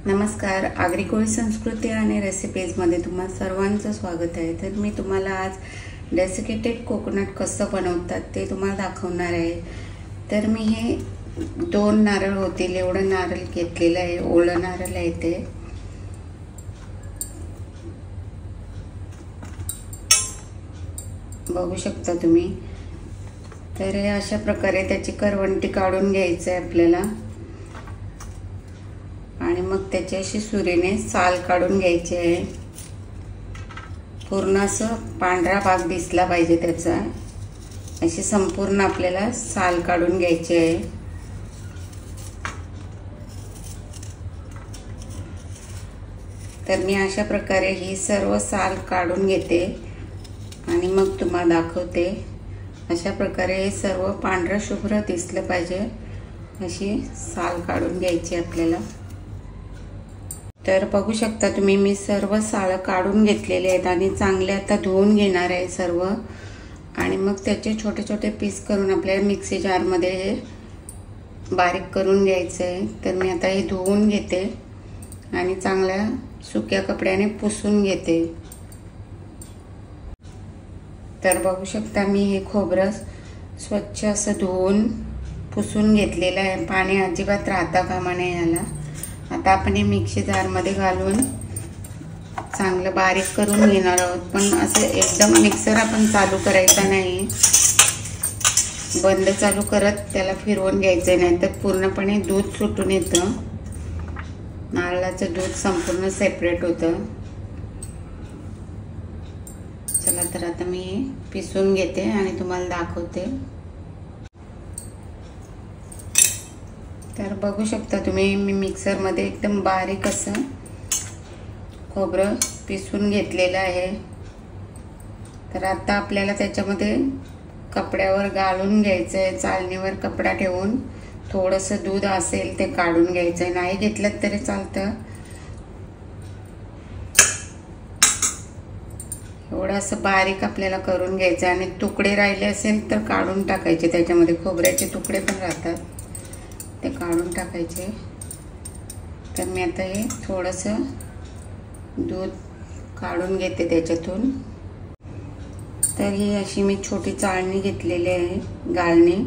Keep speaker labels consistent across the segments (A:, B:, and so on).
A: नमस्कार, आगरी संस्कृती आणि रेसिपीजमध्ये तुम्हा सर्वांचं स्वागत आहे। तर मी तुम्हाला आज डेसिकेटेड कोकोनट कसं बनवतात ते तुम्हाला दाखवणार आहे। तर मी हे 2 नारळ होतील एवढं नारळ घेतलेलं आहे, ओलं नारळ आहे ते। बघू शकता तुम्ही। तर हे अशा प्रकारे त्याची करवंटी काढून घ्यायचं आहे आपल्याला आणि मग त्याची अशी सुरीने साल काढून घ्यायची आहे। पूर्ण असं पांढरा भाग दिसला पाहिजे त्याचा, अशी संपूर्ण आपल्याला साल काढून घ्यायची आहे। तर मी अशा प्रकारे ही सर्व साल काढून घेते आणि मग तुम्हाला दाखवते। अशा प्रकारे हे सर्व पांढरं शुभ्र दिसलं पाहिजे अशी साल काढून घ्यायची आपल्याला। तर बघू शकता तुम्ही, मी सर्व साल काढून घेतलेले आहेत आणि चांगले आता धुवून घेणार आहे सर्व आणि मग त्याचे छोटे छोटे पीस करून आपल्याला मिक्सी जार मध्ये बारीक करून घ्यायचे आहे। तर मी आता हे धुवून घेते आणि चांगल्या सुक्या कपड्याने पुसून घेते। तर बघू शकता मी हे खोबरं स्वच्छ असं धुवून पुसून घेतलेलं आहे, पाणी अजिबात राहता कामा नये याला। आता आपण हे मिक्सी जार मध्ये घालून चांगलं बारीक करून घेणार आहोत, पण असं एकदम मिक्सर आपण चालू करायचा नाही, बंद चालू करत त्याला फिरवून घ्यायचं, नाही तर पूर्णपणे दूध सुटून येतं, नारळाचं दूध संपूर्ण सेपरेट होतं। चला तर आता मी पिसून घेते आणि तुम्हाला दाखवते। तर बघू शकता तुम्ही, मी मिक्सर मध्ये एकदम बारीक असं खोबरं पिसून घेतलेलं आहे। तर आता आपल्याला त्याच्यामध्ये कपड्यावर गाळून घ्यायचं आहे, चाळणीवर कपडा ठेवून थोडंसं दूध असेल ते काढून घ्यायचं आहे, नाही घेतलं तरी चालतं। एवढं असं बारीक आपल्याला करून घ्यायचं आणि तुकडे राहिले असेल तर काढून टाकायचे, त्याच्यामध्ये खोबऱ्याचे तुकडे पण राहतात ते काढून टाकायचे। तर मी आता हे थोडंसं दूध काढून घेते त्याच्यातून। तर ही अशी मी छोटी चाळणी घेतलेली आहे गाळणी,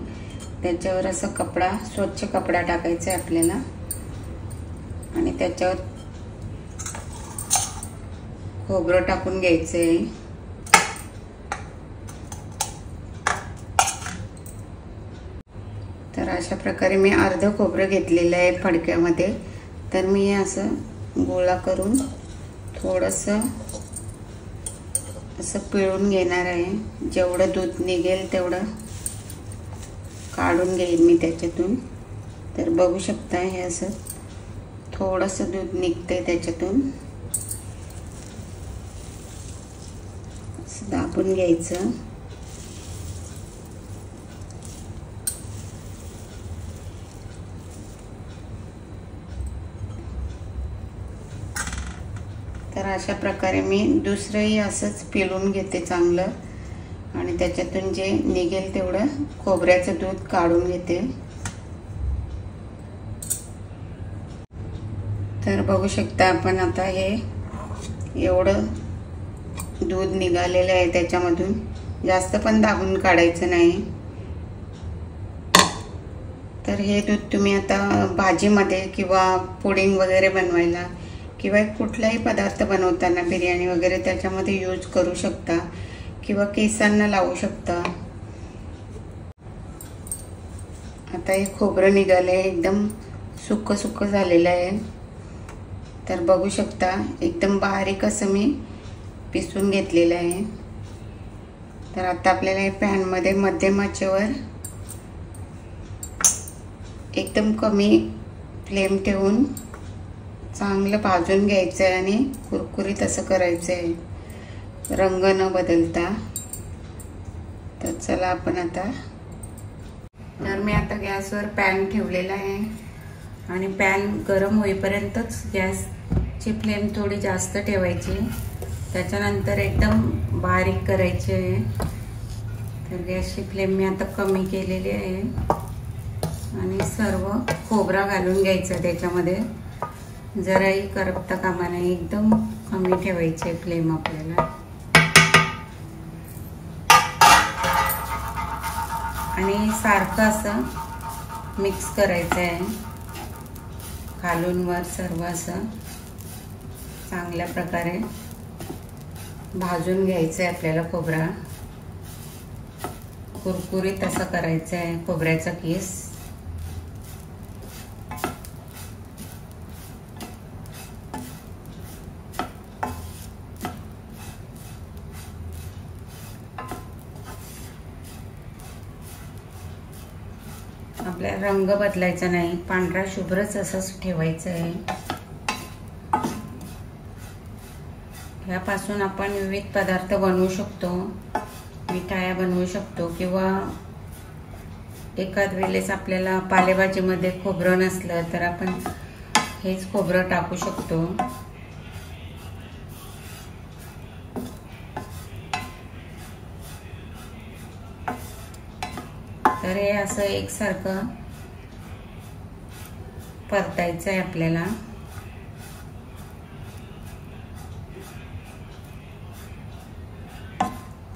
A: त्याच्यावर असं कपडा, स्वच्छ कपडा टाकायचा आहे आपल्याला आणि त्याच्यावर खोबरं टाकून घ्यायचं आहे। तर अशा प्रकारे मी अर्ध खोबरं घेतलेलं आहे फडक्यामध्ये। तर मी हे असं गोळा करून थोडंसं असं पिळून घेणार आहे, जेवढं दूध निघेल तेवढं काढून घेईन मी त्याच्यातून। तर बघू शकता हे असं थोडंसं दूध निघते त्याच्यातून, असं दाबून घ्यायचं। तर अशा प्रकारे मी दुसरंही असंच पिळून घेते चांगलं आणि त्याच्यातून जे निघेल तेवढं खोबऱ्याचं दूध काढून घेते। तर बघू शकता आपण आता हे एवढं दूध निघालेलं आहे त्याच्यामधून, जास्त पण दाबून काढायचं नाही। तर हे दूध तुम्ही आता भाजीमध्ये किंवा पुडिंग वगैरे बनवायला किंवा कुठलाही पदार्थ बनवताना, बिर्याणी वगैरे, त्याच्यामध्ये यूज करू शकता किंवा केसांना लावू शकता। आता हे खोबरं निघाले, एकदम सुक्क सुक्क झालेलं आहे। तर बघू शकता एकदम बारीक असं मी पिसून घेतलेलं आहे। तर आता आपल्याला हे पॅन मध्ये मध्यम आचेवर एकदम कमी फ्लेम ठेवून चांगलं भाजून घ्यायचं आहे आणि कुरकुरीत असं करायचं आहे, रंग न बदलता। तर चला आपण आता, तर मी आता गॅसवर पॅन ठेवलेला आहे आणि पॅन गरम होईपर्यंतच गॅसची फ्लेम थोडी जास्त ठेवायची, त्याच्यानंतर एकदम बारीक करायची आहे। तर गॅसची फ्लेम मी आता कमी केलेली आहे आणि सर्व खोबरा घालून घ्यायचा त्याच्यामध्ये। जराही करपता कामा नये, एकदम कमी ठेवायचे फ्लेम आपल्याला. आणि सारखं असं मिक्स करायचं आहे, खालून वर सर्व असं चांगल्या प्रकारे भाजून घ्यायचं आहे आपल्याला. खोबरा कुरकुरीत असं करायचं आहे, खोबऱ्याचा किस. आपल्याला रंग बदलायचा नाही, पांढरा शुभ्रच असंच ठेवायचं आहे. ह्यापासून आपण विविध पदार्थ बनवू शकतो, मिठाया बनवू शकतो, किंवा एखाद वेळेस आपल्याला पालेभाजीमध्ये खोबरं नसलं तर आपण हेच खोबरं टाकू शकतो. तर हे असं एकसारखं परतायचं आहे आपल्याला.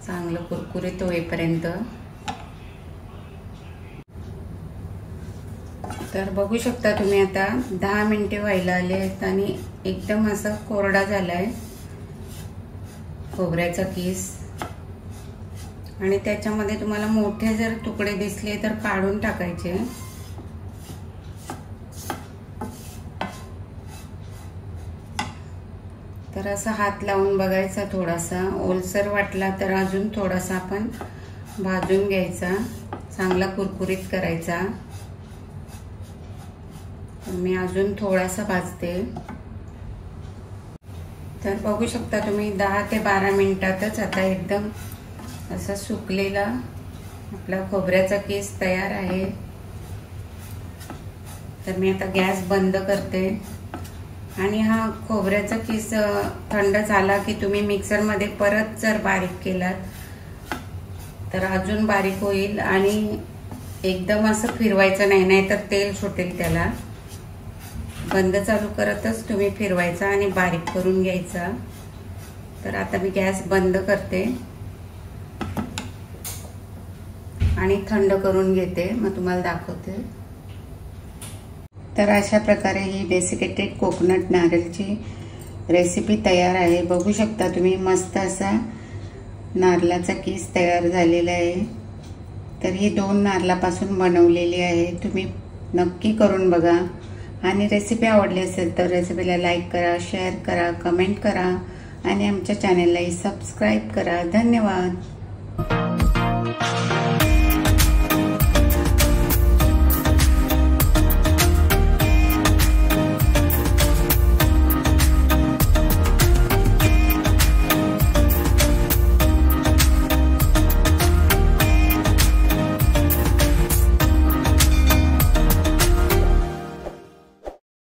A: चांगलं कुरकुरीत होईपर्यंत. तर बघू शकता तुम्ही आता 10 मिनिटे व्हायला आले आहेत आणि एकदम असं कोरडा झालाय खोबऱ्याचा किस. आणि त्याच्यामध्ये तुम्हाला मोठे जर तुकडे दिसले तर काढून टाकायचे. तर असं हात लावून बघायचा, थोडासा ओलसर वाटला तर अजून थोडासा आपण भाजून घ्यायचा, चांगला कुरकुरीत करायचा. मी अजून थोडासा भाजते. तर बघू शकता तुम्ही 10 ते 12 मिनिटातच आता एकदम असं सुकलेला आपला खोबऱ्याचा किस तयार आहे. तर मी आता गॅस बंद करते. आणि हा खोबऱ्याचा किस थंड झाला की तुम्ही मिक्सरमध्ये परत जर बारीक केलात तर अजून बारीक होईल. आणि एकदम असं फिरवायचं नाही, नाहीतर तेल सुटेल त्याला. बंद चालू करतच तुम्ही फिरवायचा आणि बारीक करून घ्यायचा. तर आता मी गॅस बंद करते आणि थंड करून घेते, मग तुम्हाला दाखवते. तर अशा प्रकारे ही डेसिकेटेड कोकोनट नारळची रेसिपी तयार आहे. बघू शकता तुम्ही मस्त असा नारळाचा किस तयार झालेला आहे. तर ही 2 नारळापासून बनवलेली आहे. तुम्ही नक्की करून बघा. आणि रेसिपी आवडली असेल तर रेसिपीला लाईक करा, शेअर करा, कमेंट करा आणि आमच्या चॅनललाही सबस्क्राईब करा. धन्यवाद.